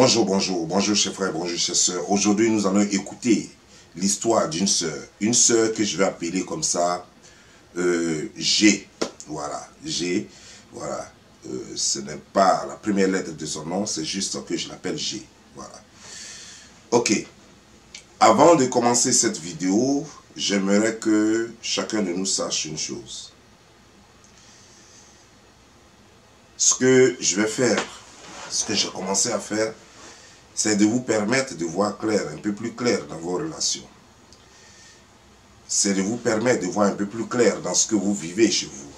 Bonjour chers frères, bonjour chers sœurs. Aujourd'hui, nous allons écouter l'histoire d'une sœur. Une sœur que je vais appeler comme ça, G. Voilà, G. Voilà. Ce n'est pas la première lettre de son nom, c'est juste que je l'appelle G. Voilà. Ok. Avant de commencer cette vidéo, j'aimerais que chacun de nous sache une chose. Ce que je vais faire, ce que j'ai commencé à faire, c'est de vous permettre de voir clair, un peu plus clair dans vos relations. C'est de vous permettre de voir un peu plus clair dans ce que vous vivez chez vous.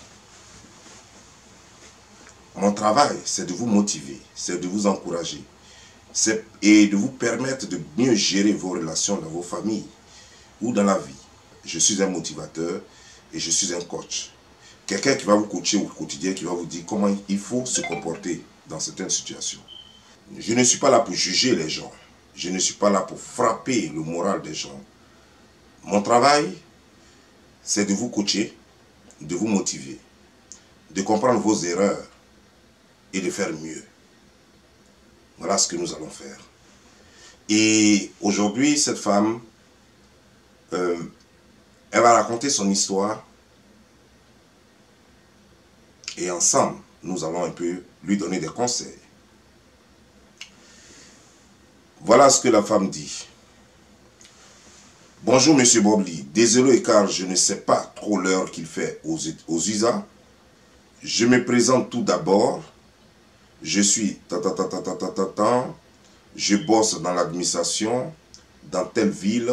Mon travail, c'est de vous motiver, c'est de vous encourager, et de vous permettre de mieux gérer vos relations dans vos familles ou dans la vie. Je suis un motivateur et je suis un coach. Quelqu'un qui va vous coacher au quotidien, qui va vous dire comment il faut se comporter dans certaines situations. Je ne suis pas là pour juger les gens. Je ne suis pas là pour frapper le moral des gens. Mon travail, c'est de vous coacher, de vous motiver, de comprendre vos erreurs et de faire mieux. Voilà ce que nous allons faire. Et aujourd'hui, cette femme, elle va raconter son histoire. Et ensemble, nous allons un peu lui donner des conseils. Voilà ce que la femme dit. Bonjour Monsieur Bobli, désolé car je ne sais pas trop l'heure qu'il fait aux USA. Je me présente tout d'abord. Je suis je bosse dans l'administration dans telle ville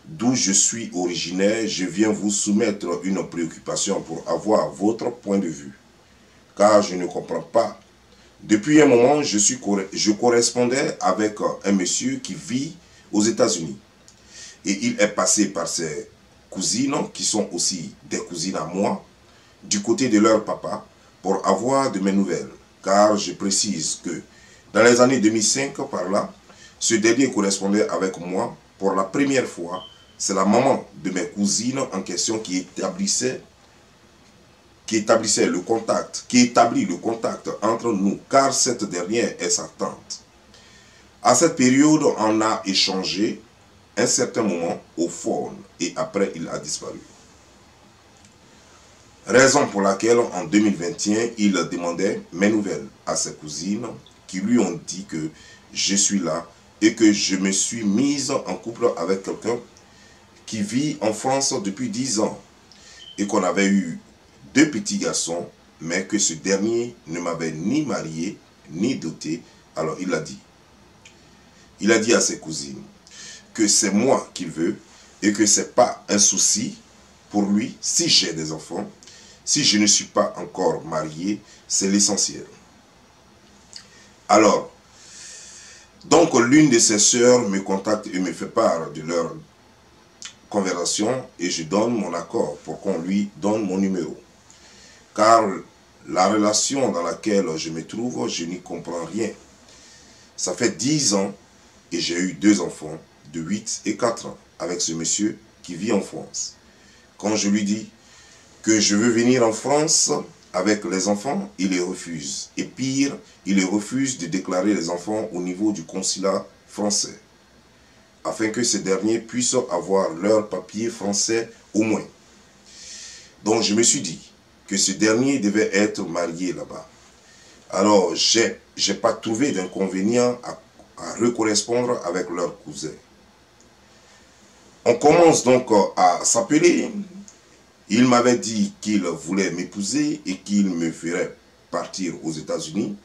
d'où je suis originaire. Je viens vous soumettre une préoccupation pour avoir votre point de vue. Car je ne comprends pas. Depuis un moment, je correspondais avec un monsieur qui vit aux États-Unis. Et il est passé par ses cousines, qui sont aussi des cousines à moi, du côté de leur papa, pour avoir de mes nouvelles. Car je précise que dans les années 2005, par là, ce dernier correspondait avec moi pour la première fois. C'est la maman de mes cousines en question qui établit le contact entre nous, car cette dernière est sa tante. À cette période, on a échangé un certain moment au phone et après il a disparu. Raison pour laquelle en 2021, il demandait mes nouvelles à ses cousines qui lui ont dit que je suis là et que je me suis mise en couple avec quelqu'un qui vit en France depuis 10 ans et qu'on avait eu 2 petits garçons, mais que ce dernier ne m'avait ni marié, ni doté. Alors il a dit. Il a dit à ses cousines que c'est moi qu'il veut et que ce n'est pas un souci pour lui si j'ai des enfants. Si je ne suis pas encore marié, c'est l'essentiel. Alors, donc l'une de ses sœurs me contacte et me fait part de leur conversation et je donne mon accord pour qu'on lui donne mon numéro. Car la relation dans laquelle je me trouve, je n'y comprends rien. Ça fait 10 ans et j'ai eu 2 enfants de 8 et 4 ans avec ce monsieur qui vit en France. Quand je lui dis que je veux venir en France avec les enfants, il les refuse. Et pire, il les refuse de déclarer les enfants au niveau du consulat français, afin que ces derniers puissent avoir leur papier français au moins. Donc je me suis dit que ce dernier devait être marié là-bas. Alors, j'ai pas trouvé d'inconvénient à recorrespondre avec leur cousin. On commence donc à s'appeler. Il m'avait dit qu'il voulait m'épouser et qu'il me ferait partir aux États-Unis,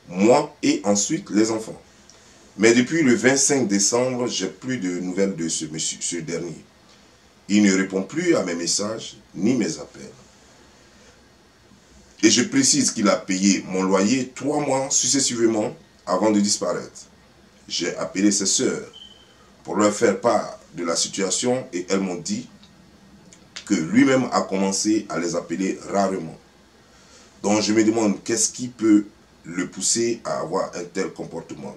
moi et ensuite les enfants. Mais depuis le 25 décembre, j'ai plus de nouvelles de ce dernier. Il ne répond plus à mes messages ni mes appels. Et je précise qu'il a payé mon loyer 3 mois successivement avant de disparaître. J'ai appelé ses sœurs pour leur faire part de la situation et elles m'ont dit que lui-même a commencé à les appeler rarement. Donc je me demande qu'est-ce qui peut le pousser à avoir un tel comportement.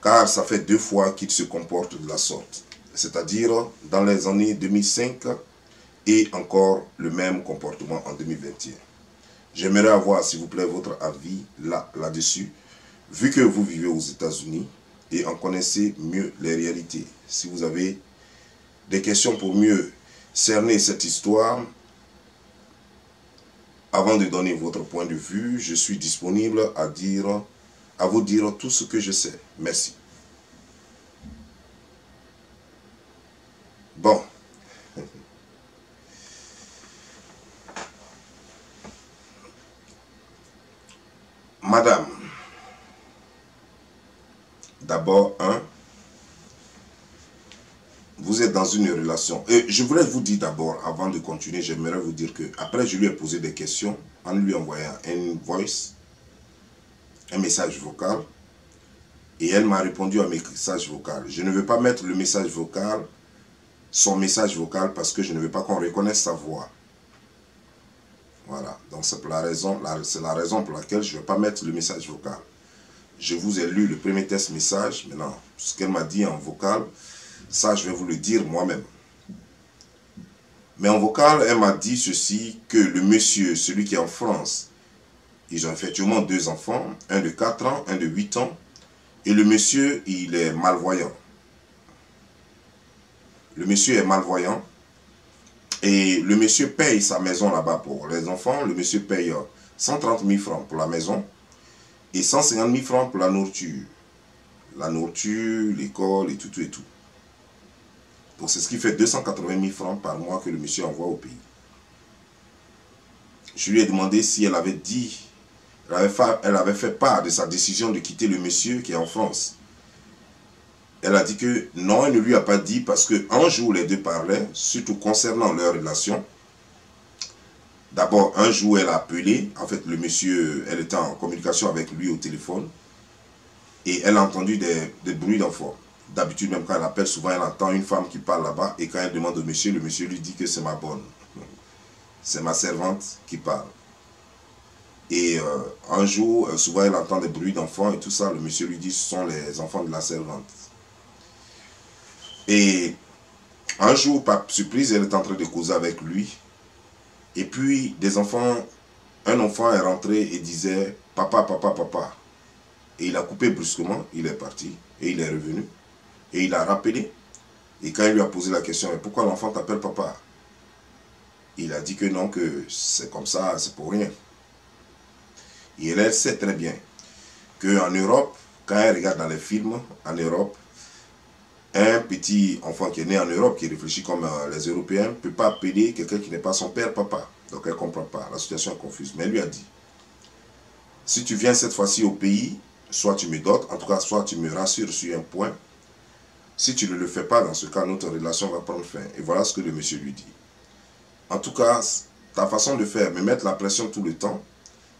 Car ça fait 2 fois qu'il se comporte de la sorte. C'est-à-dire dans les années 2005 et encore le même comportement en 2021. J'aimerais avoir, s'il vous plaît, votre avis là-dessus. vu que vous vivez aux États-Unis et en connaissez mieux les réalités, si vous avez des questions pour mieux cerner cette histoire, avant de donner votre point de vue, je suis disponible à vous dire tout ce que je sais. Merci. Bon. Madame, d'abord, vous êtes dans une relation. Et je voulais vous dire d'abord, avant de continuer, j'aimerais vous dire que après je lui ai posé des questions en lui envoyant un message vocal, et elle m'a répondu à mes messages vocaux. Je ne veux pas mettre le message vocal, son message vocal, parce que je ne veux pas qu'on reconnaisse sa voix. Voilà, donc c'est la raison pour laquelle je ne vais pas mettre le message vocal. Je vous ai lu le premier test message. Maintenant, ce qu'elle m'a dit en vocal, ça je vais vous le dire moi-même. Mais en vocal, elle m'a dit ceci, que le monsieur, celui qui est en France, ils ont effectivement 2 enfants, un de 4 ans, un de 8 ans, et le monsieur, il est malvoyant. Le monsieur est malvoyant. Et le monsieur paye sa maison là-bas pour les enfants. Le monsieur paye 130 000 francs pour la maison et 150 000 francs pour la nourriture. La nourriture, l'école et tout et tout. Donc c'est ce qui fait 280 000 francs par mois que le monsieur envoie au pays. Je lui ai demandé si elle avait dit, elle avait fait part de sa décision de quitter le monsieur qui est en France. Elle a dit que non, elle ne lui a pas dit parce qu'un jour les deux parlaient, surtout concernant leur relation. D'abord, un jour elle a appelé, en fait le monsieur, elle était en communication avec lui au téléphone et elle a entendu des bruits d'enfants. D'habitude, même quand elle appelle, souvent elle entend une femme qui parle là-bas et quand elle demande au monsieur, le monsieur lui dit que c'est ma bonne. C'est ma servante qui parle. Et un jour, souvent elle entend des bruits d'enfants et tout ça, le monsieur lui dit que ce sont les enfants de la servante. Et un jour, par surprise, elle est en train de causer avec lui. Et puis, un enfant est rentré et disait « Papa, papa, papa ». Et il a coupé brusquement, il est parti. Et il est revenu. Et il a rappelé. Et quand il lui a posé la question « Pourquoi l'enfant t'appelle papa ?» Il a dit que non, que c'est comme ça, c'est pour rien. Et elle sait très bien qu'en Europe, quand elle regarde dans les films, en Europe, un petit enfant qui est né en Europe, qui réfléchit comme les Européens, ne peut pas appeler quelqu'un qui n'est pas son père, papa. Donc elle ne comprend pas, la situation est confuse. Mais elle lui a dit, si tu viens cette fois-ci au pays, soit tu me dotes, en tout cas, soit tu me rassures sur un point. Si tu ne le fais pas, dans ce cas, notre relation va prendre fin. Et voilà ce que le monsieur lui dit. En tout cas, ta façon de faire, me mettre la pression tout le temps,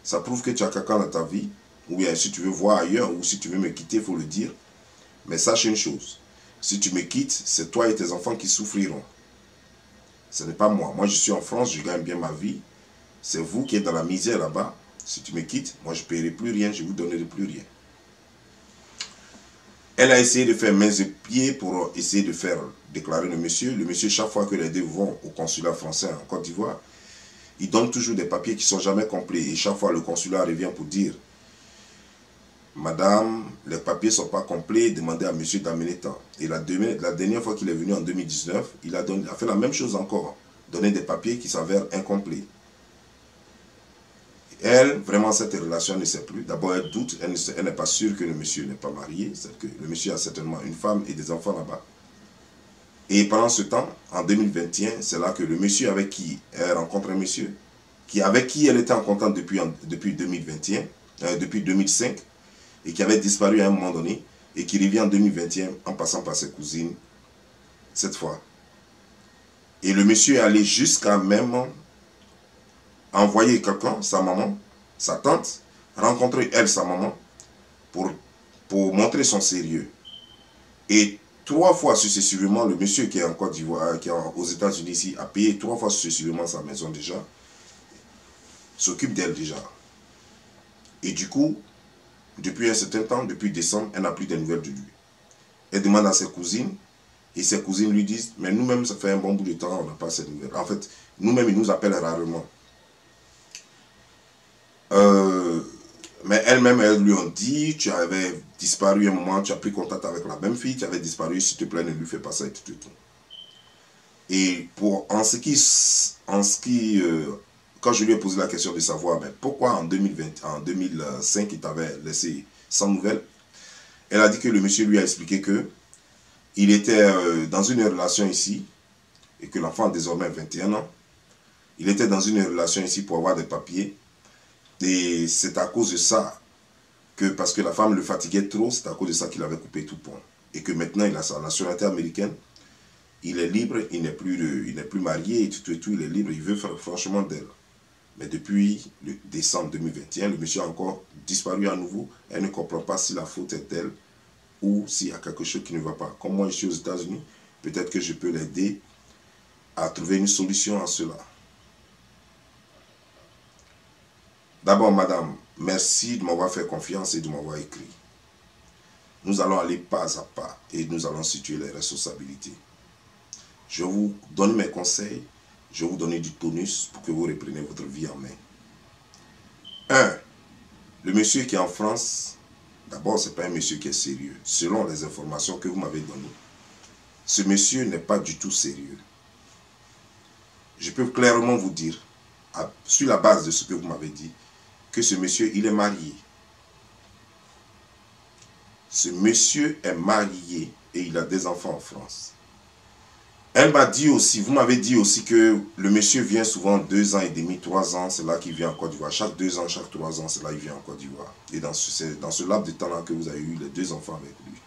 ça prouve que tu as quelqu'un dans ta vie, ou bien si tu veux voir ailleurs, ou si tu veux me quitter, il faut le dire. Mais sache une chose. Si tu me quittes, c'est toi et tes enfants qui souffriront. Ce n'est pas moi. Moi, je suis en France, je gagne bien ma vie. C'est vous qui êtes dans la misère là-bas. Si tu me quittes, moi, je ne paierai plus rien, je ne vous donnerai plus rien. Elle a essayé de faire mains et pieds pour essayer de faire déclarer le monsieur. Le monsieur, chaque fois que les deux vont au consulat français en Côte d'Ivoire, il donne toujours des papiers qui ne sont jamais complets. Et chaque fois, le consulat revient pour dire Madame, les papiers ne sont pas complets, demandez à monsieur d'amener tant. Et la dernière fois qu'il est venu en 2019, il a fait la même chose encore, donner des papiers qui s'avèrent incomplets. Elle, vraiment, cette relation ne sait plus. D'abord, elle doute, elle n'est pas sûre que le monsieur n'est pas marié, c'est que le monsieur a certainement une femme et des enfants là-bas. Et pendant ce temps, en 2021, c'est là que le monsieur avec qui elle rencontre un monsieur, avec qui elle était en contact depuis 2021, depuis 2005, et qui avait disparu à un moment donné, et qui revient en 2021 en passant par ses cousines, cette fois. Et le monsieur est allé jusqu'à même envoyer quelqu'un, sa maman, sa tante, rencontrer elle, sa maman, pour montrer son sérieux. Et 3 fois successivement, le monsieur qui est en Côte d'Ivoire, qui est aux États-Unis ici, a payé 3 fois successivement sa maison déjà, s'occupe d'elle déjà. Et du coup, depuis un certain temps, depuis décembre, elle n'a plus de nouvelles de lui. Elle demande à ses cousines, et ses cousines lui disent, mais nous-mêmes, ça fait un bon bout de temps, on n'a pas ces nouvelles. En fait, nous-mêmes, ils nous appellent rarement. Mais elles-mêmes, elles lui ont dit, tu avais disparu un moment, tu as pris contact avec la même fille, tu avais disparu, s'il te plaît, ne lui fais pas ça et tout. Et quand je lui ai posé la question de savoir, mais pourquoi en 2005, il t'avait laissé sans nouvelles, elle a dit que le monsieur lui a expliqué que il était dans une relation ici, et que l'enfant a désormais 21 ans, il était dans une relation ici pour avoir des papiers, et c'est à cause de ça, parce que la femme le fatiguait trop, c'est à cause de ça qu'il avait coupé tout pont. Et que maintenant il a sa nationalité américaine, il est libre, il n'est plus marié, et tout, il est libre, il veut faire franchement d'elle. Mais depuis le décembre 2021, le monsieur a encore disparu à nouveau. Elle ne comprend pas si la faute est elle ou s'il y a quelque chose qui ne va pas. Comme moi, je suis aux États-Unis, peut-être que je peux l'aider à trouver une solution à cela. D'abord, madame, merci de m'avoir fait confiance et de m'avoir écrit. Nous allons aller pas à pas et nous allons situer les responsabilités. Je vous donne mes conseils, je vais vous donner du tonus pour que vous repreniez votre vie en main. 1. Le monsieur qui est en France, d'abord, ce n'est pas un monsieur qui est sérieux. Selon les informations que vous m'avez données, ce monsieur n'est pas du tout sérieux. Je peux clairement vous dire, sur la base de ce que vous m'avez dit, que ce monsieur, il est marié. Ce monsieur est marié et il a des enfants en France. Elle m'a dit aussi, vous m'avez dit aussi que le monsieur vient souvent 2 ans et demi, 3 ans, c'est là qu'il vient en Côte d'Ivoire. Chaque 2 ans, chaque 3 ans, c'est là qu'il vient en Côte d'Ivoire. Et dans ce laps de temps-là que vous avez eu les 2 enfants avec lui.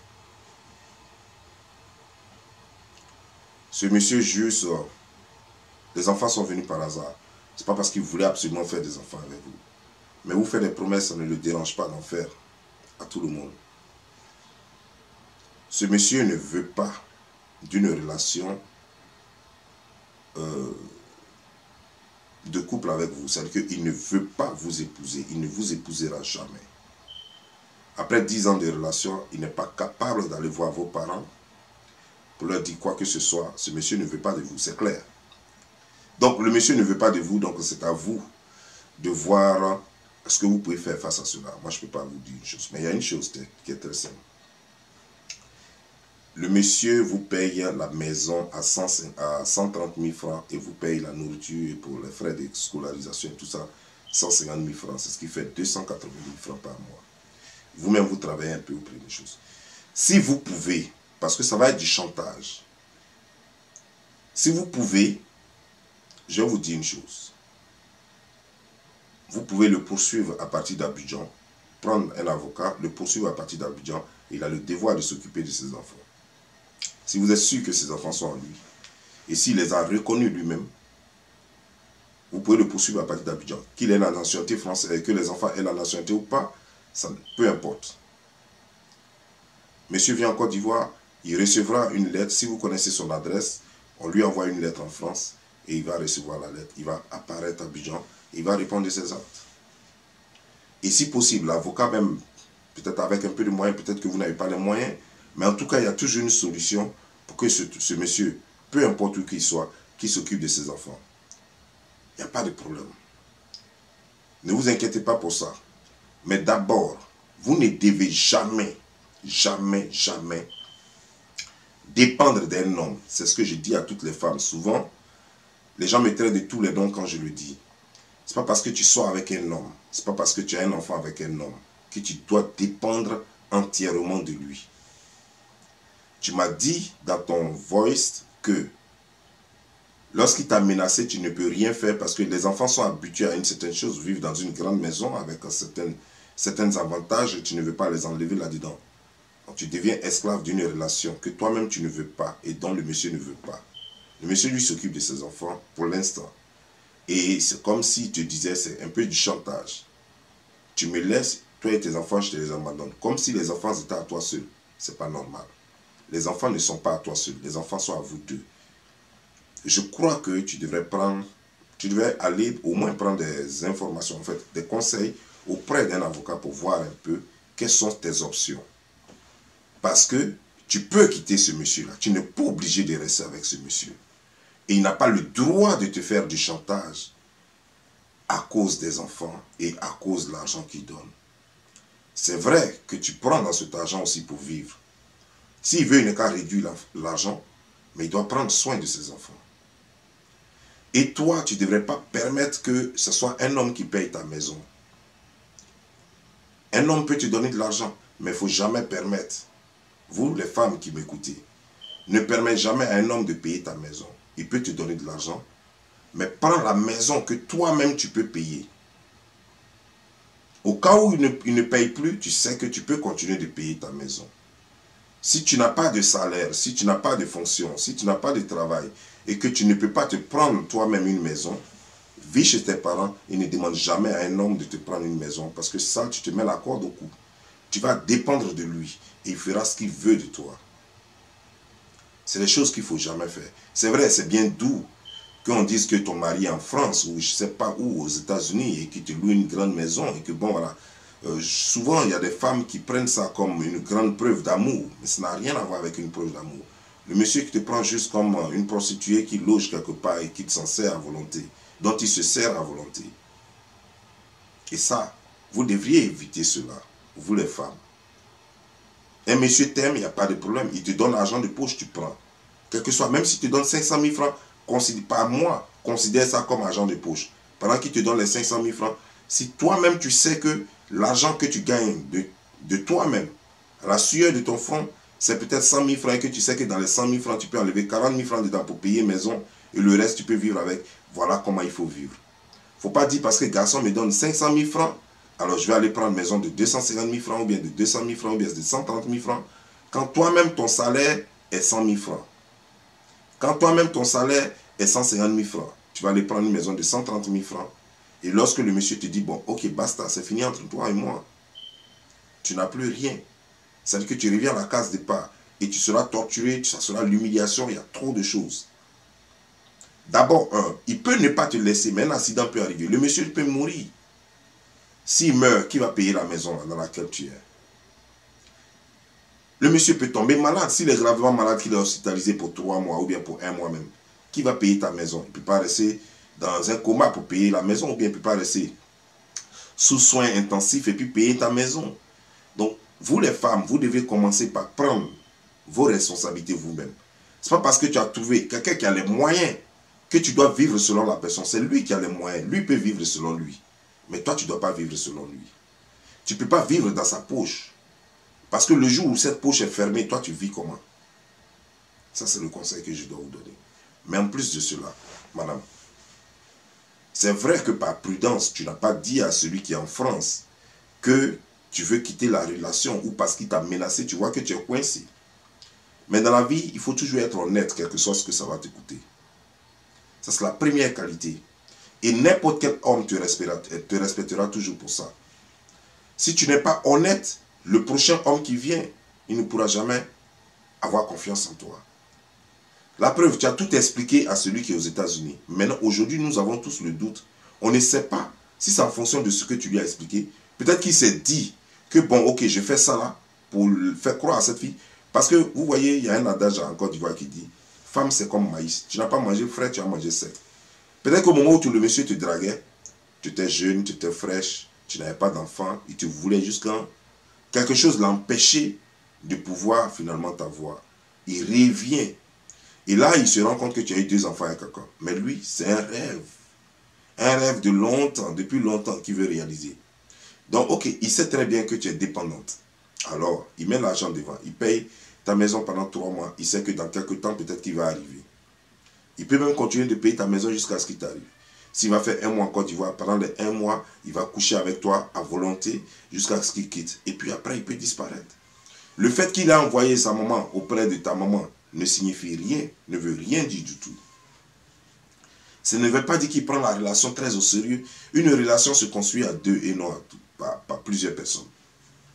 Ce monsieur juste, les enfants sont venus par hasard. Ce n'est pas parce qu'il voulait absolument faire des enfants avec vous. Mais vous faites des promesses, ça ne le dérange pas d'en faire à tout le monde. Ce monsieur ne veut pas d'une relation de couple avec vous. C'est-à-dire qu'il ne veut pas vous épouser. Il ne vous épousera jamais. Après 10 ans de relation, il n'est pas capable d'aller voir vos parents pour leur dire quoi que ce soit. Ce monsieur ne veut pas de vous, c'est clair. Donc le monsieur ne veut pas de vous, donc c'est à vous de voir ce que vous pouvez faire face à cela. Moi, je ne peux pas vous dire une chose. Mais il y a une chose qui est très simple. Le monsieur vous paye la maison à 130 000 francs et vous paye la nourriture et pour les frais de scolarisation et tout ça, 150 000 francs. C'est ce qui fait 280 000 francs par mois. Vous-même, vous travaillez un peu au prix des choses. Si vous pouvez, parce que ça va être du chantage, si vous pouvez, je vais vous dire une chose. Vous pouvez le poursuivre à partir d'Abidjan, prendre un avocat, le poursuivre à partir d'Abidjan, et il a le devoir de s'occuper de ses enfants. Si vous êtes sûr que ses enfants sont en lui, et s'il les a reconnus lui-même, vous pouvez le poursuivre à partir d'Abidjan. Qu'il ait la nationalité française, et que les enfants aient la nationalité ou pas, ça, peu importe. Monsieur vient en Côte d'Ivoire, il recevra une lettre. Si vous connaissez son adresse, on lui envoie une lettre en France, et il va recevoir la lettre. Il va apparaître à Abidjan, il va répondre de ses actes. Et si possible, l'avocat même, peut-être avec un peu de moyens, peut-être que vous n'avez pas les moyens, mais en tout cas, il y a toujours une solution pour que ce monsieur, peu importe où qu'il soit, qui s'occupe de ses enfants. Il n'y a pas de problème. Ne vous inquiétez pas pour ça. Mais d'abord, vous ne devez jamais, jamais, jamais dépendre d'un homme. C'est ce que je dis à toutes les femmes. Souvent, les gens me traitent de tous les noms quand je le dis. Ce n'est pas parce que tu sors avec un homme, ce n'est pas parce que tu as un enfant avec un homme que tu dois dépendre entièrement de lui. Tu m'as dit dans ton voice que lorsqu'il t'a menacé, tu ne peux rien faire parce que les enfants sont habitués à une certaine chose, vivre dans une grande maison avec certains avantages et tu ne veux pas les enlever là-dedans. Donc tu deviens esclave d'une relation que toi-même tu ne veux pas et dont le monsieur ne veut pas. Le monsieur lui s'occupe de ses enfants pour l'instant. Et c'est comme s'il te disait, c'est un peu du chantage. Tu me laisses, toi et tes enfants, je te les abandonne. Comme si les enfants étaient à toi seul. C'est pas normal. Les enfants ne sont pas à toi seul. Les enfants sont à vous deux. Je crois que tu devrais aller au moins prendre des informations, en fait, des conseils auprès d'un avocat pour voir un peu quelles sont tes options. Parce que tu peux quitter ce monsieur-là. Tu n'es pas obligé de rester avec ce monsieur. Et il n'a pas le droit de te faire du chantage à cause des enfants et à cause de l'argent qu'il donne. c'est vrai que tu prends dans cet argent aussi pour vivre. S'il veut, il n'a qu'à réduire l'argent, mais il doit prendre soin de ses enfants. Et toi, tu ne devrais pas permettre que ce soit un homme qui paye ta maison. Un homme peut te donner de l'argent, mais il ne faut jamais permettre, vous les femmes qui m'écoutez, ne permettez jamais à un homme de payer ta maison. Il peut te donner de l'argent, mais prends la maison que toi-même tu peux payer. Au cas où il ne paye plus, tu sais que tu peux continuer de payer ta maison. Si tu n'as pas de salaire, si tu n'as pas de fonction, si tu n'as pas de travail et que tu ne peux pas te prendre toi-même une maison, vis chez tes parents et ne demande jamais à un homme de te prendre une maison parce que ça, tu te mets la corde au cou. Tu vas dépendre de lui et il fera ce qu'il veut de toi. C'est des choses qu'il ne faut jamais faire. C'est vrai, c'est bien doux qu'on dise que ton mari est en France ou je ne sais pas où, aux États-Unis et qu'il te loue une grande maison et que bon, voilà. Souvent, il y a des femmes qui prennent ça comme une grande preuve d'amour, mais ça n'a rien à voir avec une preuve d'amour. Le monsieur qui te prend juste comme une prostituée qui loge quelque part et qui s'en sert à volonté, dont il se sert à volonté. Et ça, vous devriez éviter cela, vous les femmes. Un monsieur t'aime, il n'y a pas de problème, il te donne l'argent de poche, tu prends. Quel que soit, même s'il te donne 500 000 francs, par mois, considère ça comme argent de poche. Pendant qu'il te donne les 500 000 francs, si toi-même tu sais que l'argent que tu gagnes de toi-même, à la sueur de ton front, c'est peut-être 100 000 francs et que tu sais que dans les 100 000 francs, tu peux enlever 40 000 francs dedans pour payer maison et le reste, tu peux vivre avec. Voilà comment il faut vivre. Il ne faut pas dire parce que le garçon me donne 500 000 francs, alors je vais aller prendre une maison de 250 000 francs ou bien de 200 000 francs ou bien de 130 000 francs. Quand toi-même, ton salaire est 100 000 francs. Quand toi-même, ton salaire est 150 000 francs, tu vas aller prendre une maison de 130 000 francs. Et lorsque le monsieur te dit, bon, ok, basta, c'est fini entre toi et moi. Tu n'as plus rien. C'est-à-dire que tu reviens à la case départ et tu seras torturé, ça sera l'humiliation, il y a trop de choses. D'abord, il peut ne pas te laisser, mais un accident peut arriver. Le monsieur peut mourir. S'il meurt, qui va payer la maison dans laquelle tu es? Le monsieur peut tomber malade. S'il est gravement malade, qu'il est hospitalisé pour 3 mois ou bien pour 1 mois même, qui va payer ta maison? Il ne peut pas rester dans un coma pour payer la maison ou bien il ne peut pas rester sous soins intensifs et puis payer ta maison. Donc, vous les femmes, vous devez commencer par prendre vos responsabilités vous-même. Ce n'est pas parce que tu as trouvé quelqu'un qui a les moyens que tu dois vivre selon la personne. C'est lui qui a les moyens. Lui peut vivre selon lui. Mais toi, tu ne dois pas vivre selon lui. Tu ne peux pas vivre dans sa poche. Parce que le jour où cette poche est fermée, toi, tu vis comment? Ça, c'est le conseil que je dois vous donner. Mais en plus de cela, madame, c'est vrai que par prudence, tu n'as pas dit à celui qui est en France que tu veux quitter la relation ou parce qu'il t'a menacé, tu vois que tu es coincé. Mais dans la vie, il faut toujours être honnête, quel que soit ce que ça va te coûter. Ça, c'est la première qualité. Et n'importe quel homme te respectera toujours pour ça. Si tu n'es pas honnête, le prochain homme qui vient, il ne pourra jamais avoir confiance en toi. La preuve, tu as tout expliqué à celui qui est aux États-Unis. Maintenant, aujourd'hui, nous avons tous le doute. On ne sait pas si c'est en fonction de ce que tu lui as expliqué. Peut-être qu'il s'est dit que, bon, ok, je fais ça là pour faire croire à cette fille. Parce que, vous voyez, il y a un adage en Côte d'Ivoire qui dit, femme, c'est comme maïs. Tu n'as pas mangé frais, tu as mangé sec. Peut-être qu'au moment où tout le monsieur te draguait, tu étais jeune, tu étais fraîche, tu n'avais pas d'enfant, il te voulait jusqu'à quelque chose l'empêcher de pouvoir finalement t'avoir. Il revient. Et là, il se rend compte que tu as eu 2 enfants avec quelqu'un. Mais lui, c'est un rêve. Un rêve de longtemps, depuis longtemps, qu'il veut réaliser. Donc, ok, il sait très bien que tu es dépendante. Alors, il met l'argent devant. Il paye ta maison pendant 3 mois. Il sait que dans quelques temps, peut-être qu'il va arriver. Il peut même continuer de payer ta maison jusqu'à ce qu'il t'arrive. S'il va faire 1 mois en Côte d'Ivoire, pendant les 1 mois, il va coucher avec toi à volonté jusqu'à ce qu'il quitte. Et puis après, il peut disparaître. Le fait qu'il a envoyé sa maman auprès de ta maman ne signifie rien, ne veut rien dire du tout. Ça ne veut pas dire qu'il prend la relation très au sérieux. Une relation se construit à 2 et non à plusieurs personnes.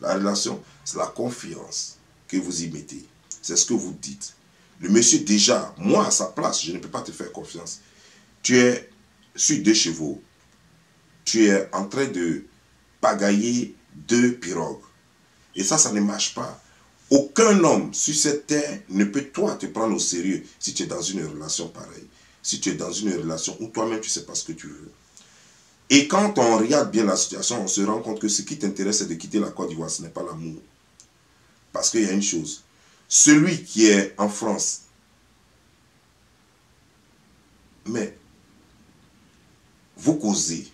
La relation, c'est la confiance que vous y mettez. C'est ce que vous dites. Le monsieur, déjà, moi, à sa place, je ne peux pas te faire confiance. Tu es sur 2 chevaux. Tu es en train de pagailler 2 pirogues. Et ça ne marche pas. Aucun homme sur cette terre ne peut, toi, te prendre au sérieux si tu es dans une relation pareille. Si tu es dans une relation où toi-même, tu ne sais pas ce que tu veux. Et quand on regarde bien la situation, on se rend compte que ce qui t'intéresse, c'est de quitter la Côte d'Ivoire, ce n'est pas l'amour. Parce qu'il y a une chose, celui qui est en France, mais vous causez,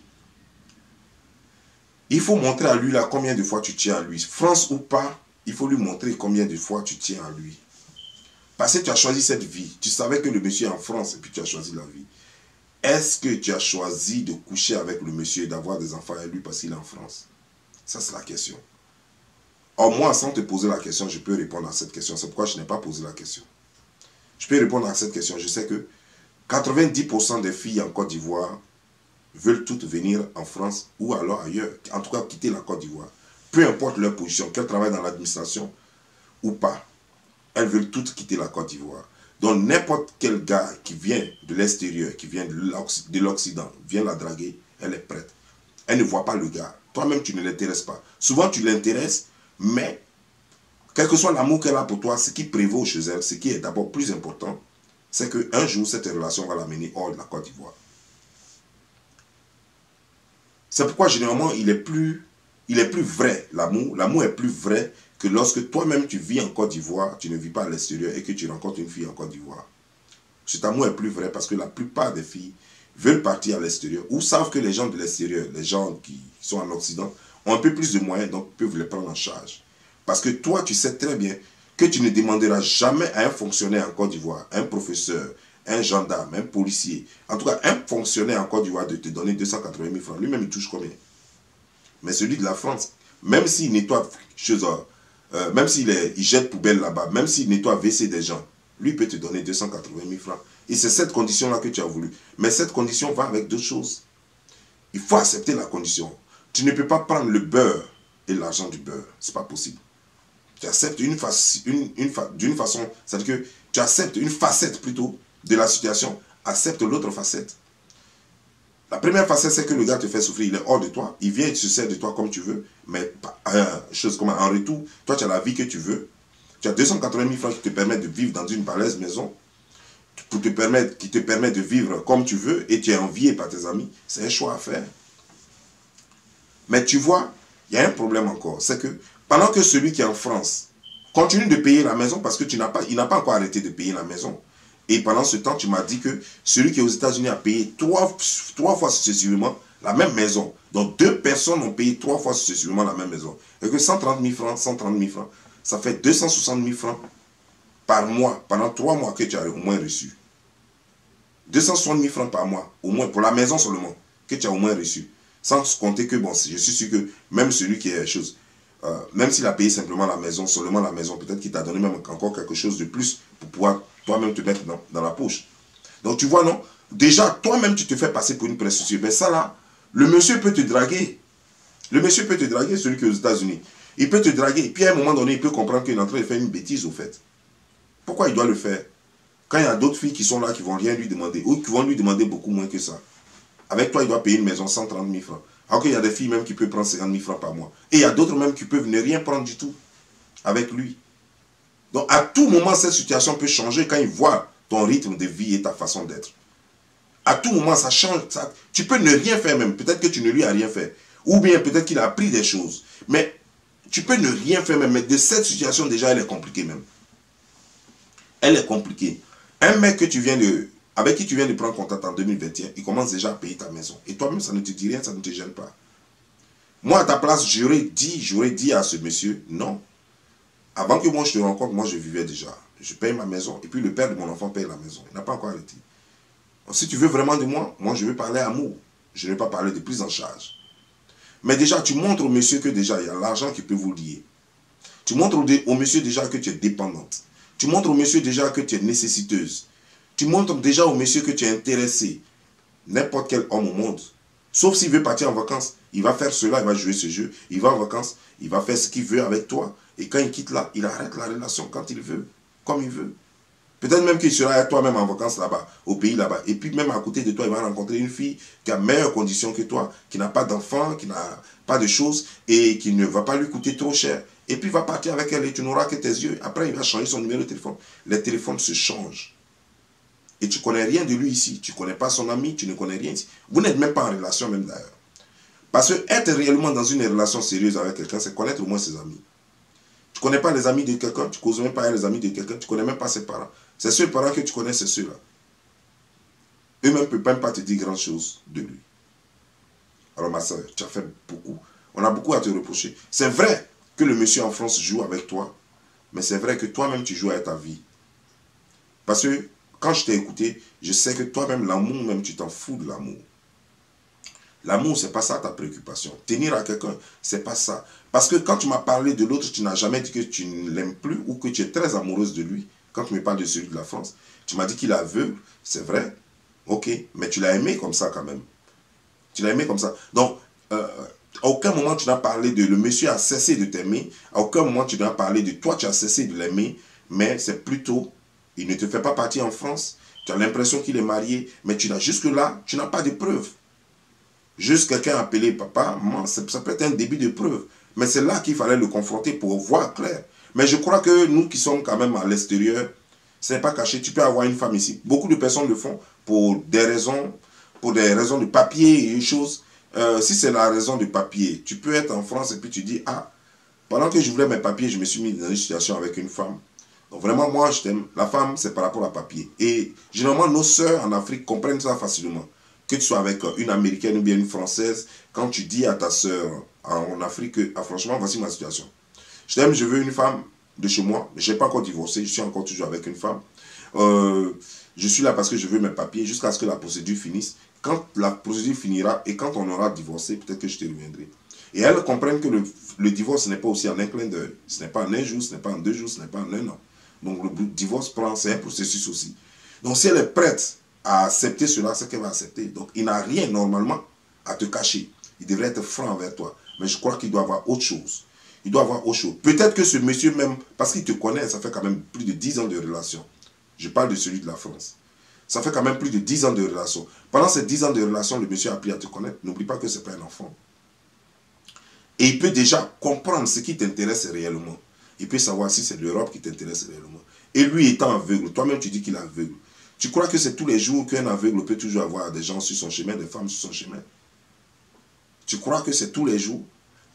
il faut montrer à lui là combien de fois tu tiens à lui. France ou pas, il faut lui montrer combien de fois tu tiens à lui. Parce que tu as choisi cette vie. Tu savais que le monsieur est en France et puis tu as choisi la vie. Est-ce que tu as choisi de coucher avec le monsieur et d'avoir des enfants avec lui parce qu'il est en France? Ça, c'est la question. Or, moi, sans te poser la question, je peux répondre à cette question. C'est pourquoi je n'ai pas posé la question. Je peux répondre à cette question. Je sais que 90% des filles en Côte d'Ivoire veulent toutes venir en France ou alors ailleurs. En tout cas, quitter la Côte d'Ivoire. Peu importe leur position, qu'elles travaillent dans l'administration ou pas. Elles veulent toutes quitter la Côte d'Ivoire. Donc, n'importe quel gars qui vient de l'extérieur, qui vient de l'Occident, vient la draguer, elle est prête. Elle ne voit pas le gars. Toi-même, tu ne l'intéresses pas. Souvent, tu l'intéresses, mais quel que soit l'amour qu'elle a pour toi, ce qui prévaut chez elle, ce qui est d'abord plus important, c'est qu'un jour, cette relation va l'amener hors de la Côte d'Ivoire. C'est pourquoi, généralement, il est plus vrai, l'amour. L'amour est plus vrai que lorsque toi-même tu vis en Côte d'Ivoire, tu ne vis pas à l'extérieur et que tu rencontres une fille en Côte d'Ivoire. Cet amour est plus vrai parce que la plupart des filles veulent partir à l'extérieur ou savent que les gens de l'extérieur, les gens qui sont en Occident, ont un peu plus de moyens, donc peuvent les prendre en charge. Parce que toi, tu sais très bien que tu ne demanderas jamais à un fonctionnaire en Côte d'Ivoire, un professeur, un gendarme, un policier, en tout cas un fonctionnaire en Côte d'Ivoire de te donner 280 000 francs. Lui-même, il touche combien? Mais celui de la France, même s'il nettoie chez eux, même s'il jette poubelle là-bas, même s'il nettoie WC des gens, lui peut te donner 280 000 francs. Et c'est cette condition-là que tu as voulu. Mais cette condition va avec deux choses. Il faut accepter la condition. Tu ne peux pas prendre le beurre et l'argent du beurre. Ce n'est pas possible. Tu acceptes d'une façon, c'est-à-dire que tu acceptes une facette plutôt de la situation, accepte l'autre facette. La première facette, c'est que le gars te fait souffrir, il est hors de toi, il vient et se sert de toi comme tu veux, mais chose comme en retour, toi tu as la vie que tu veux, tu as 280 000 francs qui te permettent de vivre dans une balèze maison, qui te permet de vivre comme tu veux, et tu es envié par tes amis, c'est un choix à faire. Mais tu vois, il y a un problème encore, c'est que pendant que celui qui est en France continue de payer la maison, parce que il n'a pas encore arrêté de payer la maison, et pendant ce temps, tu m'as dit que celui qui est aux États-Unis a payé trois fois successivement la même maison. Donc, deux personnes ont payé 3 fois successivement la même maison. Et que 130 000 francs, ça fait 260 000 francs par mois, pendant 3 mois que tu as au moins reçu. 260 000 francs par mois, au moins, pour la maison seulement, que tu as au moins reçu. Sans compter que, bon, je suis sûr que même celui qui est chose, même s'il a payé simplement la maison, seulement la maison, peut-être qu'il t'a donné même encore quelque chose de plus pour pouvoir toi-même te mettre dans la poche. Donc tu vois, non? Déjà, toi-même, tu te fais passer pour une prostituée. Mais ça là, le monsieur peut te draguer. Le monsieur peut te draguer, celui qui est aux États-Unis. Il peut te draguer. Et puis à un moment donné, il peut comprendre qu'il est en train de faire une bêtise au fait. Pourquoi il doit le faire? Quand il y a d'autres filles qui sont là, qui ne vont rien lui demander, ou qui vont lui demander beaucoup moins que ça. Avec toi, il doit payer une maison 130 000 francs. Alors qu'il y a des filles même qui peuvent prendre 50 000 francs par mois. Et il y a d'autres même qui peuvent ne rien prendre du tout avec lui. Donc à tout moment, cette situation peut changer quand il voit ton rythme de vie et ta façon d'être. À tout moment, ça change. Tu peux ne rien faire même. Peut-être que tu ne lui as rien fait. Ou bien peut-être qu'il a appris des choses. Mais tu peux ne rien faire même. Mais de cette situation, déjà, elle est compliquée même. Elle est compliquée. Un mec que avec qui tu viens de prendre contact en 2021, il commence déjà à payer ta maison. Et toi-même, ça ne te dit rien, ça ne te gêne pas. Moi, à ta place, j'aurais dit à ce monsieur, non. Avant que moi je te rencontre, moi je vivais déjà. Je paye ma maison. Et puis le père de mon enfant paye la maison. Il n'a pas encore arrêté. Donc, si tu veux vraiment de moi, moi je veux parler amour. Je ne vais pas parler de prise en charge. Mais déjà, tu montres au monsieur que déjà, il y a l'argent qui peut vous lier. Tu montres au monsieur déjà que tu es dépendante. Tu montres au monsieur déjà que tu es nécessiteuse. Tu montres déjà au monsieur que tu es intéressé. N'importe quel homme au monde. Sauf s'il veut partir en vacances. Il va faire cela, il va jouer ce jeu. Il va en vacances, il va faire ce qu'il veut avec toi. Et quand il quitte là, il arrête la relation quand il veut, comme il veut. Peut-être même qu'il sera avec toi-même en vacances là-bas, au pays là-bas. Et puis même à côté de toi, il va rencontrer une fille qui a meilleures conditions que toi, qui n'a pas d'enfant, qui n'a pas de choses, et qui ne va pas lui coûter trop cher. Et puis il va partir avec elle et tu n'auras que tes yeux. Après, il va changer son numéro de téléphone. Les téléphones se changent. Et tu ne connais rien de lui ici. Tu ne connais pas son ami, tu ne connais rien ici. Vous n'êtes même pas en relation même d'ailleurs. Parce que être réellement dans une relation sérieuse avec quelqu'un, c'est connaître au moins ses amis. Tu ne connais pas les amis de quelqu'un, tu ne causes même pas avec les amis de quelqu'un, tu ne connais même pas ses parents. C'est ceux parents que tu connais, c'est ceux-là. Eux-mêmes ne peuvent même pas te dire grand chose de lui. Alors ma soeur, tu as fait beaucoup. On a beaucoup à te reprocher. C'est vrai que le monsieur en France joue avec toi, mais c'est vrai que toi-même tu joues avec ta vie. Parce que quand je t'ai écouté, je sais que toi-même, l'amour, même tu t'en fous de l'amour. L'amour, ce n'est pas ça ta préoccupation. Tenir à quelqu'un, ce n'est pas ça. Parce que quand tu m'as parlé de l'autre, tu n'as jamais dit que tu ne l'aimes plus ou que tu es très amoureuse de lui. Quand tu me parles de celui de la France, tu m'as dit qu'il est aveugle, c'est vrai. Ok, mais tu l'as aimé comme ça quand même. Tu l'as aimé comme ça. Donc, à aucun moment tu n'as parlé de le monsieur a cessé de t'aimer. À aucun moment tu n'as parlé de toi, tu as cessé de l'aimer. Mais c'est plutôt, il ne te fait pas partie en France. Tu as l'impression qu'il est marié, mais jusque-là, tu n'as pas de preuves. Juste quelqu'un appelé papa, maman, ça peut être un début de preuve. Mais c'est là qu'il fallait le confronter pour voir clair. Mais je crois que nous qui sommes quand même à l'extérieur, ce n'est pas caché. Tu peux avoir une femme ici. Beaucoup de personnes le font pour des raisons de papier et une chose. Si c'est la raison de papier, tu peux être en France et puis tu dis, ah, pendant que je voulais mes papiers, je me suis mis dans une situation avec une femme. Donc vraiment, moi, je t'aime. La femme, c'est par rapport à papier. Et généralement, nos sœurs en Afrique comprennent ça facilement. Que tu sois avec une Américaine ou bien une Française, quand tu dis à ta sœur en Afrique, ah, franchement, voici ma situation. Je t'aime, je veux une femme de chez moi. Je n'ai pas encore divorcé, je suis encore toujours avec une femme. Je suis là parce que je veux mes papiers jusqu'à ce que la procédure finisse. Quand la procédure finira et quand on aura divorcé, peut-être que je te reviendrai. Et elles comprennent que le divorce n'est pas aussi en un clin d'œil. Ce n'est pas en un jour, ce n'est pas en 2 jours, ce n'est pas en 1 an. Donc le divorce c'est un processus aussi. Donc si elle est prête à accepter cela, c'est qu'elle va accepter. Donc il n'a rien normalement à te cacher. Il devrait être franc envers toi. Mais je crois qu'il doit avoir autre chose. Il doit avoir autre chose. Peut-être que ce monsieur même, parce qu'il te connaît, ça fait quand même plus de 10 ans de relation. Je parle de celui de la France. Ça fait quand même plus de 10 ans de relation. Pendant ces 10 ans de relation, le monsieur a appris à te connaître. N'oublie pas que ce n'est pas un enfant. Et il peut déjà comprendre ce qui t'intéresse réellement. Il peut savoir si c'est l'Europe qui t'intéresse réellement. Et lui étant aveugle, toi-même tu dis qu'il est aveugle. Tu crois que c'est tous les jours qu'un aveugle peut toujours avoir des gens sur son chemin, des femmes sur son chemin? Tu crois que c'est tous les jours?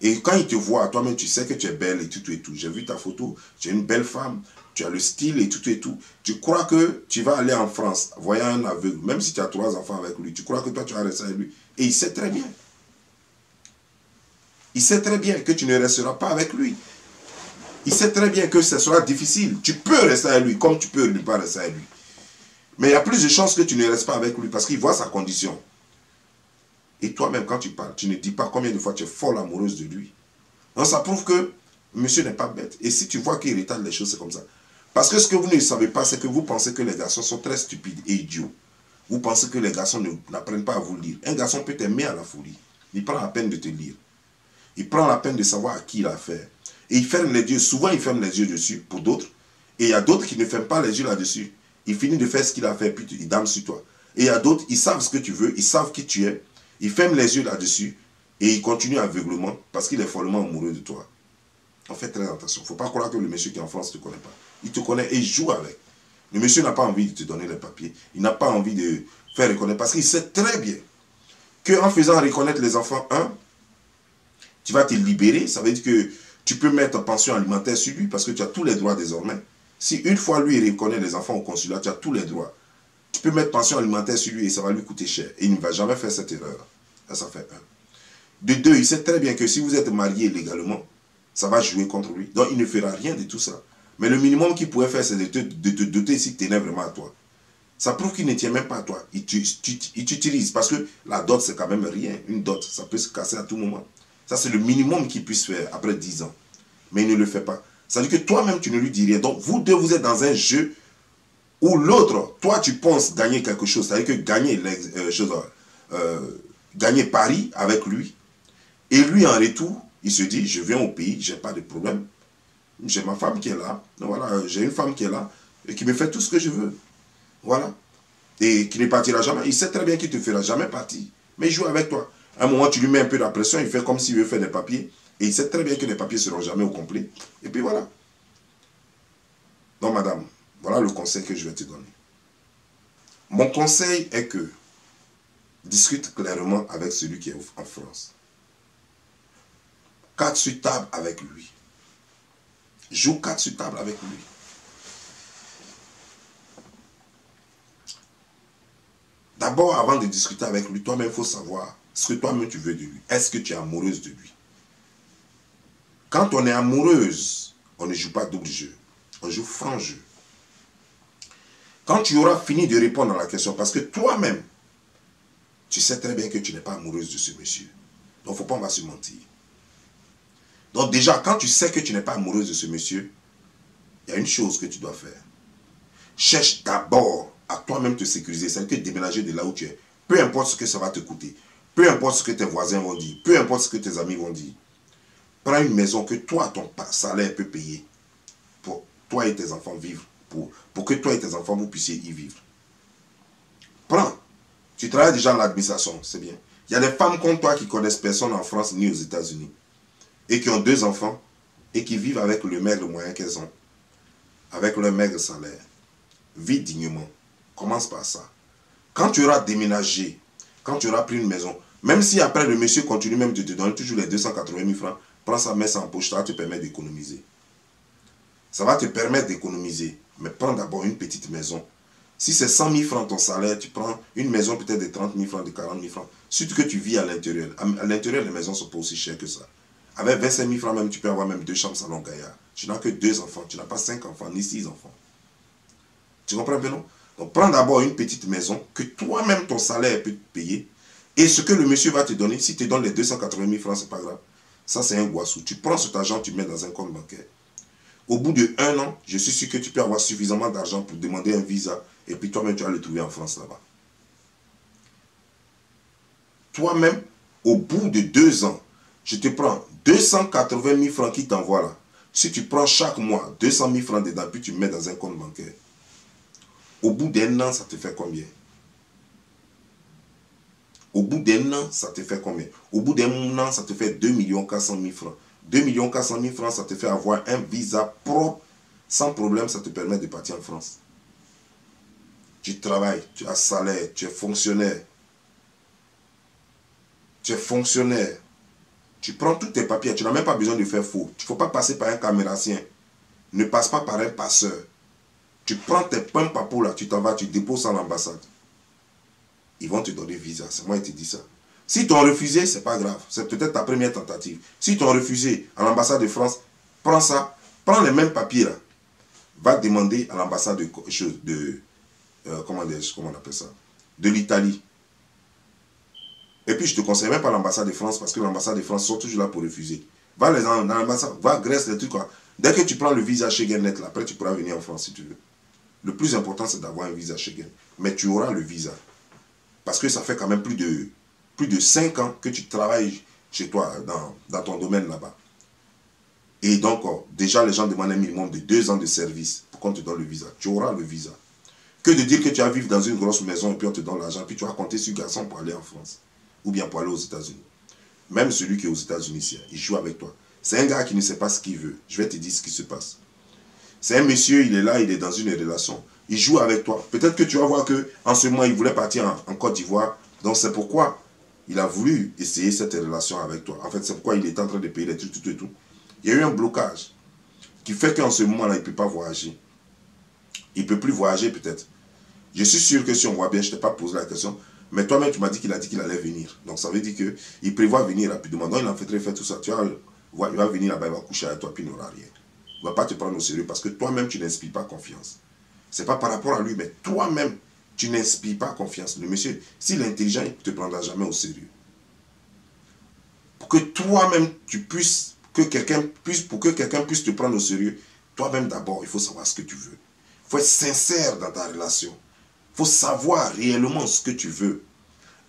Et quand il te voit, toi-même tu sais que tu es belle et tout et tout. J'ai vu ta photo, tu es une belle femme, tu as le style et tout et tout. Tu crois que tu vas aller en France, voyant un aveugle, même si tu as 3 enfants avec lui, tu crois que toi tu vas rester avec lui. Et il sait très bien. Il sait très bien que tu ne resteras pas avec lui. Il sait très bien que ce sera difficile. Tu peux rester avec lui comme tu peux ne pas rester avec lui. Mais il y a plus de chances que tu ne restes pas avec lui parce qu'il voit sa condition. Et toi-même, quand tu parles, tu ne dis pas combien de fois tu es folle amoureuse de lui. Donc ça prouve que monsieur n'est pas bête. Et si tu vois qu'il retarde les choses, c'est comme ça. Parce que ce que vous ne savez pas, c'est que vous pensez que les garçons sont très stupides et idiots. Vous pensez que les garçons n'apprennent pas à vous lire. Un garçon peut t'aimer à la folie. Il prend la peine de te lire. Il prend la peine de savoir à qui il a affaire. Et il ferme les yeux. Souvent, il ferme les yeux dessus pour d'autres. Et il y a d'autres qui ne ferment pas les yeux là-dessus. Il finit de faire ce qu'il a fait, puis il dame sur toi. Et il y a d'autres, ils savent ce que tu veux, ils savent qui tu es. Ils ferment les yeux là-dessus. Et il continue aveuglement parce qu'il est follement amoureux de toi. On fait très attention. Il ne faut pas croire que le monsieur qui est en France ne te connaît pas. Il te connaît et il joue avec. Le monsieur n'a pas envie de te donner les papiers. Il n'a pas envie de faire reconnaître. Parce qu'il sait très bien qu'en faisant reconnaître les enfants, tu vas te libérer. Ça veut dire que tu peux mettre pension alimentaire sur lui parce que tu as tous les droits désormais. Si une fois lui il reconnaît les enfants au consulat, tu as tous les droits. Tu peux mettre pension alimentaire sur lui et ça va lui coûter cher. Et il ne va jamais faire cette erreur. Là, ça fait 1. De 2, il sait très bien que si vous êtes marié légalement, ça va jouer contre lui. Donc il ne fera rien de tout ça. Mais le minimum qu'il pourrait faire, c'est de te doter s'il tenait vraiment à toi. Ça prouve qu'il ne tient même pas à toi. Il t'utilise. Parce que la dot, c'est quand même rien. Une dot, ça peut se casser à tout moment. Ça, c'est le minimum qu'il puisse faire après 10 ans. Mais il ne le fait pas. Ça veut dire que toi-même, tu ne lui dis rien. Donc, vous deux, vous êtes dans un jeu où l'autre, toi, tu penses gagner quelque chose. C'est-à-dire que gagner Paris avec lui. Et lui, en retour, il se dit, je viens au pays, je n'ai pas de problème. J'ai ma femme qui est là. Voilà, j'ai une femme qui est là et qui me fait tout ce que je veux. Voilà. Et qui ne partira jamais. Il sait très bien qu'il ne te fera jamais partir. Mais il joue avec toi. À un moment, tu lui mets un peu de pression, il fait comme s'il veut faire des papiers. Et il sait très bien que les papiers ne seront jamais au complet. Et puis voilà. Donc, madame, voilà le conseil que je vais te donner. Mon conseil est que discute clairement avec celui qui est en France. cartes sur table avec lui. Joue cartes sur table avec lui. D'abord, avant de discuter avec lui, toi-même, il faut savoir ce que toi-même tu veux de lui. Est-ce que tu es amoureuse de lui? Quand on est amoureuse, on ne joue pas double jeu. On joue franc jeu. Quand tu auras fini de répondre à la question, parce que toi-même, tu sais très bien que tu n'es pas amoureuse de ce monsieur. Donc, il ne faut pas, on va se mentir. Donc, déjà, quand tu sais que tu n'es pas amoureuse de ce monsieur, il y a une chose que tu dois faire. Cherche d'abord à toi-même te sécuriser. C'est-à-dire que déménager de là où tu es. Peu importe ce que ça va te coûter. Peu importe ce que tes voisins vont dire. Peu importe ce que tes amis vont dire. Prends une maison que toi, ton salaire peut payer. Pour toi et tes enfants vivre. Pour que toi et tes enfants, vous puissiez y vivre. Prends. Tu travailles déjà dans l'administration, c'est bien. Il y a des femmes comme toi qui connaissent personne en France ni aux États-Unis. Et qui ont 2 enfants. Et qui vivent avec le maigre moyen qu'elles ont. Avec leur maigre salaire. Vis dignement. Commence par ça. Quand tu auras déménagé, quand tu auras pris une maison, même si après le monsieur continue même de te donner toujours les 280 000 francs, prends ça, mets ça en poche, ça va te permettre d'économiser. Ça va te permettre d'économiser. Mais prends d'abord une petite maison. Si c'est 100 000 francs ton salaire, tu prends une maison peut-être de 30 000 francs, de 40 000 francs. Surtout que tu vis à l'intérieur. À l'intérieur, les maisons ne sont pas aussi chères que ça. Avec 25 000 francs même, tu peux avoir même 2 chambres salon gaillard. Tu n'as que 2 enfants. Tu n'as pas 5 enfants, ni 6 enfants. Tu comprends bien, non? Donc, prends d'abord une petite maison que toi-même, ton salaire peut te payer. Et ce que le monsieur va te donner, s'il te donne les 280 000 francs, ce n'est pas grave. Ça, c'est un goissou. Tu prends cet argent, tu mets dans un compte bancaire. Au bout de 1 an, je suis sûr que tu peux avoir suffisamment d'argent pour demander un visa. Et puis toi-même, tu vas le trouver en France là-bas. Toi-même, au bout de 2 ans, je te prends 280 000 francs qui t'envoient là. Si tu prends chaque mois 200 000 francs dedans, puis tu mets dans un compte bancaire. Au bout d'1 an, ça te fait combien? Au bout d'1 an, ça te fait combien? Au bout d'1 an, ça te fait 2 400 000 francs. 2 400 000 francs, ça te fait avoir un visa propre. Sans problème, ça te permet de partir en France. Tu travailles, tu as salaire, tu es fonctionnaire. Tu es fonctionnaire. Tu prends tous tes papiers, tu n'as même pas besoin de faire faux. Il ne faut pas passer par un caméracien. Ne passe pas par un passeur. Tu prends tes points papou là, tu t'en vas, tu déposes ça à l'ambassade. Ils vont te donner visa, c'est moi qui te dis ça. Si t'ont refusé, c'est pas grave. C'est peut-être ta première tentative. Si t'ont refusé à l'ambassade de France, prends ça, prends les mêmes papiers là. Va demander à l'ambassade comment on appelle ça? De l'Italie. Et puis je te conseille même pas l'ambassade de France parce que l'ambassade de France sont toujours là pour refuser. Va dans l'ambassade, va à Grèce, les trucs quoi. Dès que tu prends le visa Schengen net là, après tu pourras venir en France si tu veux. Le plus important c'est d'avoir un visa Schengen. Mais tu auras le visa. Parce que ça fait quand même plus de 5 ans que tu travailles chez toi, dans ton domaine là-bas. Et donc, déjà, les gens demandent un minimum de 2 ans de service pour qu'on te donne le visa. Tu auras le visa. Que de dire que tu vas vivre dans une grosse maison et puis on te donne l'argent, puis tu vas compter sur garçon pour aller en France. Ou bien pour aller aux États-Unis. Même celui qui est aux États-Unis, il joue avec toi. C'est un gars qui ne sait pas ce qu'il veut. Je vais te dire ce qui se passe. C'est un monsieur, il est là, il est dans une relation. Il joue avec toi. Peut-être que tu vas voir qu'en ce moment, il voulait partir en Côte d'Ivoire. Donc c'est pourquoi il a voulu essayer cette relation avec toi. En fait, c'est pourquoi il est en train de payer les trucs, tout et tout. Il y a eu un blocage qui fait qu'en ce moment-là, il ne peut pas voyager. Il ne peut plus voyager peut-être. Je suis sûr que si on voit bien, je ne t'ai pas posé la question, mais toi-même, tu m'as dit qu'il allait venir. Donc ça veut dire qu'il prévoit venir rapidement. Donc il en fait tout ça. Tu vois, il va venir là-bas, il va coucher avec toi, puis il n'aura rien. Il ne va pas te prendre au sérieux parce que toi-même, tu n'inspires pas confiance. Ce n'est pas par rapport à lui, mais toi-même, tu n'inspires pas confiance. Le monsieur, s'il est intelligent, il ne te prendra jamais au sérieux. Pour que toi-même, pour que quelqu'un puisse te prendre au sérieux, toi-même d'abord, il faut savoir ce que tu veux. Il faut être sincère dans ta relation. Il faut savoir réellement ce que tu veux.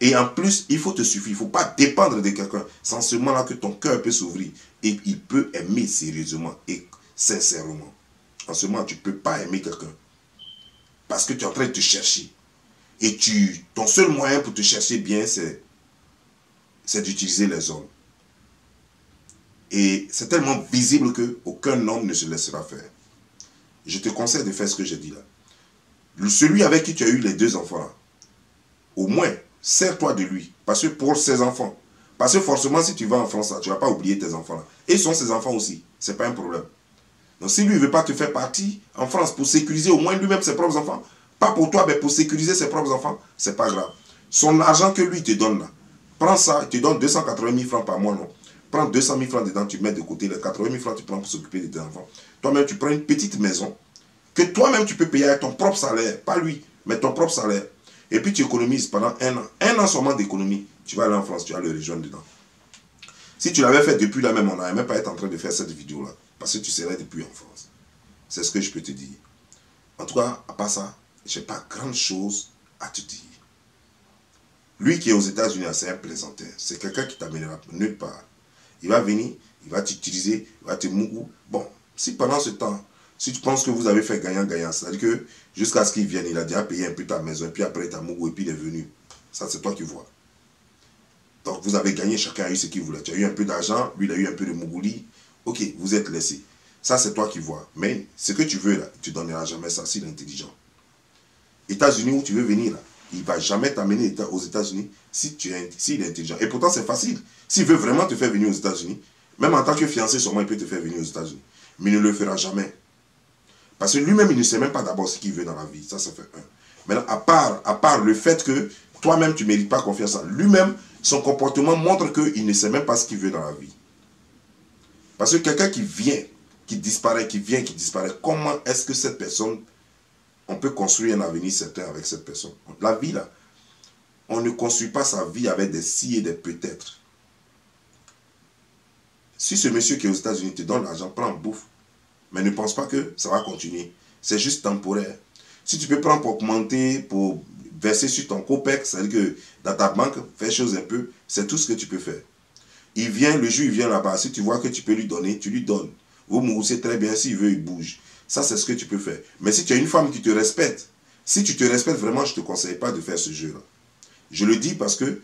Et en plus, il faut te suffire. Il ne faut pas dépendre de quelqu'un. C'est en ce moment-là que ton cœur peut s'ouvrir. Et il peut aimer sérieusement et sincèrement. En ce moment, tu ne peux pas aimer quelqu'un. Parce que tu es en train de te chercher. Et ton seul moyen pour te chercher bien, c'est d'utiliser les hommes. Et c'est tellement visible qu'aucun homme ne se laissera faire. Je te conseille de faire ce que j'ai dit là. Celui avec qui tu as eu les 2 enfants là, au moins, sers-toi de lui. Parce que pour ces enfants, Parce que forcément, si tu vas en France, là, tu ne vas pas oublier tes enfants. Là. Et ils sont ses enfants aussi. Ce n'est pas un problème. Donc si lui ne veut pas te faire partie en France pour sécuriser au moins lui-même ses propres enfants, pas pour toi, mais pour sécuriser ses propres enfants, ce n'est pas grave. Son argent que lui te donne là, prends ça, il te donne 280 000 francs par mois, non? Prends 200 000 francs dedans, tu mets de côté, les 80 000 francs tu prends pour s'occuper de tes enfants. Toi-même, tu prends une petite maison que toi-même tu peux payer avec ton propre salaire, pas lui, mais ton propre salaire. Et puis tu économises pendant un an seulement d'économie. Tu vas aller en France, tu vas le rejoindre dedans. Si tu l'avais fait depuis là même, on n'allait même pas être en train de faire cette vidéo-là. Parce que tu serais depuis en France. C'est ce que je peux te dire. En tout cas, à part ça, je n'ai pas grand chose à te dire. Lui qui est aux États-Unis, c'est un plaisantin. C'est quelqu'un qui t'amènera nulle part. Il va venir, il va t'utiliser, il va te mougou. Bon, si pendant ce temps, si tu penses que vous avez fait gagnant-gagnant, c'est-à-dire que jusqu'à ce qu'il vienne, il a déjà payé un peu ta maison, et puis après, ta mougou, et puis il est venu. Ça, c'est toi qui vois. Donc, vous avez gagné, chacun a eu ce qu'il voulait. Tu as eu un peu d'argent, lui, il a eu un peu de mougouli. Ok, vous êtes laissé. Ça, c'est toi qui vois. Mais ce que tu veux, là, tu ne donneras jamais ça s'il est intelligent. États-Unis, où tu veux venir, là, il ne va jamais t'amener aux États-Unis s'il est intelligent. Et pourtant, c'est facile. S'il veut vraiment te faire venir aux États-Unis, même en tant que fiancé, seulement, il peut te faire venir aux États-Unis. Mais il ne le fera jamais. Parce que lui-même, il ne sait même pas d'abord ce qu'il veut dans la vie. Ça fait un. Maintenant, à part le fait que toi-même, tu ne mérites pas confiance en lui-même, son comportement montre qu'il ne sait même pas ce qu'il veut dans la vie. Parce que quelqu'un qui vient, qui disparaît, qui vient, qui disparaît, comment est-ce que cette personne, on peut construire un avenir certain avec cette personne? La vie, là, on ne construit pas sa vie avec des si et des peut-être. Si ce monsieur qui est aux États-Unis te donne l'argent, prends, bouffe. Mais ne pense pas que ça va continuer. C'est juste temporaire. Si tu peux prendre pour augmenter, pour verser sur ton copec, c'est-à-dire que dans ta banque, fais chose un peu, c'est tout ce que tu peux faire. Il vient, le jour il vient là-bas, si tu vois que tu peux lui donner, tu lui donnes. Vous moussez très bien, s'il veut, il bouge. Ça, c'est ce que tu peux faire. Mais si tu as une femme qui te respecte, si tu te respectes vraiment, je ne te conseille pas de faire ce jeu-là. Je le dis parce que,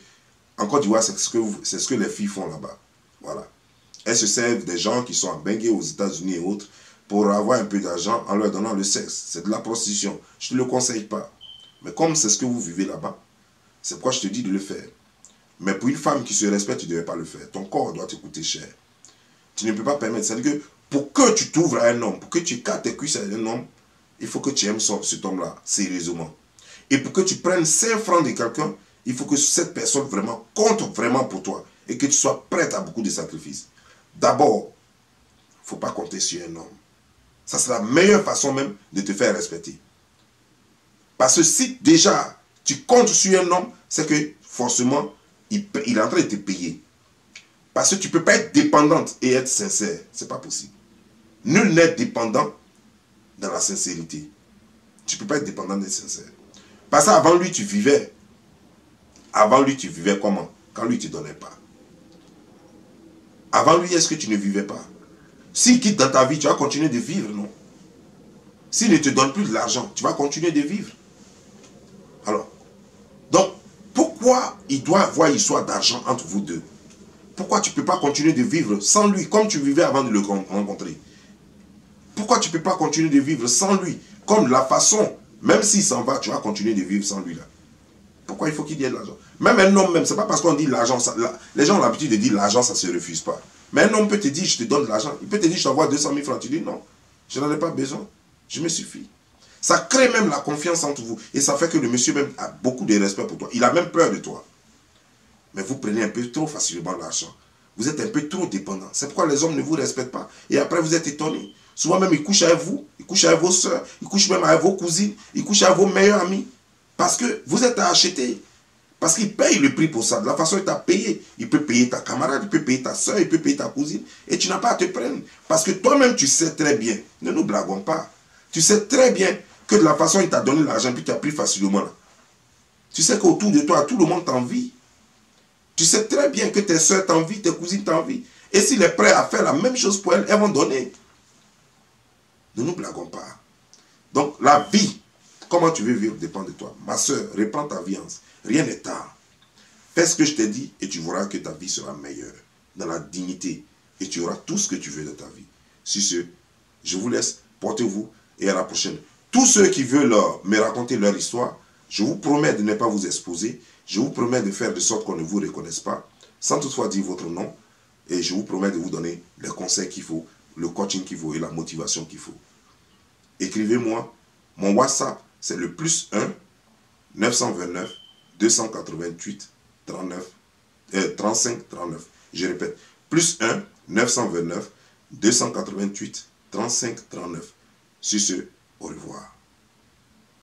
en Côte d'Ivoire, c'est ce que les filles font là-bas. Voilà. Elles se servent des gens qui sont à Bengué aux États-Unis et autres pour avoir un peu d'argent en leur donnant le sexe. C'est de la prostitution. Je ne te le conseille pas. Mais comme c'est ce que vous vivez là-bas, c'est pourquoi je te dis de le faire. Mais pour une femme qui se respecte, tu ne devais pas le faire. Ton corps doit te coûter cher. Tu ne peux pas permettre. C'est-à-dire que pour que tu t'ouvres à un homme, pour que tu écartes tes cuisses à un homme, il faut que tu aimes cet homme-là, sérieusement. Et pour que tu prennes 5 francs de quelqu'un, il faut que cette personne vraiment compte vraiment pour toi et que tu sois prête à beaucoup de sacrifices. D'abord, il ne faut pas compter sur un homme. Ça, c'est la meilleure façon même de te faire respecter. Parce que si déjà tu comptes sur un homme, c'est que forcément, il est en train de te payer. Parce que tu ne peux pas être dépendante et être sincère. Ce n'est pas possible. Nul n'est dépendant dans la sincérité. Tu ne peux pas être dépendant d'être sincère. Parce qu'avant lui, tu vivais. Avant lui, tu vivais comment? Quand lui, tu ne donnait pas. Avant lui, est-ce que tu ne vivais pas? S'il quitte dans ta vie, tu vas continuer de vivre, non? S'il ne te donne plus de l'argent, tu vas continuer de vivre. Alors, donc, pourquoi il doit avoir une histoire d'argent entre vous deux? Pourquoi tu ne peux pas continuer de vivre sans lui, comme tu vivais avant de le rencontrer? Pourquoi tu ne peux pas continuer de vivre sans lui? Comme la façon, même s'il s'en va, tu vas continuer de vivre sans lui là. Pourquoi il faut qu'il y ait de l'argent? Même un homme, même, c'est pas parce qu'on dit l'argent, les gens ont l'habitude de dire l'argent, ça ne se refuse pas. Mais un homme peut te dire, je te donne de l'argent. Il peut te dire, je t'envoie 200 000 francs. Tu dis, non, je n'en ai pas besoin. Je me suffis. Ça crée même la confiance entre vous. Et ça fait que le monsieur même a beaucoup de respect pour toi. Il a même peur de toi. Mais vous prenez un peu trop facilement l'argent. Vous êtes un peu trop dépendant. C'est pourquoi les hommes ne vous respectent pas. Et après, vous êtes étonnés. Souvent même, ils couchent avec vous. Ils couchent avec vos soeurs. Ils couchent même avec vos cousines. Ils couchent avec vos meilleurs amis. Parce que vous êtes à acheter. Parce qu'il paye le prix pour ça. De la façon dont il t'a payé. Il peut payer ta camarade, il peut payer ta soeur, il peut payer ta cousine. Et tu n'as pas à te prendre. Parce que toi-même, tu sais très bien. Ne nous blaguons pas. Tu sais très bien que de la façon dont il t'a donné l'argent, puis tu as pris facilement là. Tu sais qu'autour de toi, tout le monde t'envie. Tu sais très bien que tes soeurs t'envient, tes cousines t'envient. Et s'il est prêt à faire la même chose pour elles, elles vont donner. Ne nous blaguons pas. Donc, la vie, comment tu veux vivre dépend de toi. Ma soeur, reprends ta vie. Rien n'est tard. Fais ce que je t'ai dit et tu verras que ta vie sera meilleure. Dans la dignité. Et tu auras tout ce que tu veux de ta vie. Sur ce, je vous laisse. Portez-vous et à la prochaine. Tous ceux qui veulent me raconter leur histoire, je vous promets de ne pas vous exposer. Je vous promets de faire de sorte qu'on ne vous reconnaisse pas. sans toutefois dire votre nom, et je vous promets de vous donner les conseils qu'il faut, le coaching qu'il faut et la motivation qu'il faut. Écrivez-moi. Mon WhatsApp, c'est le +1 929 288 35 39. Je répète, +1 929 288 35 39. Sur ce, au revoir.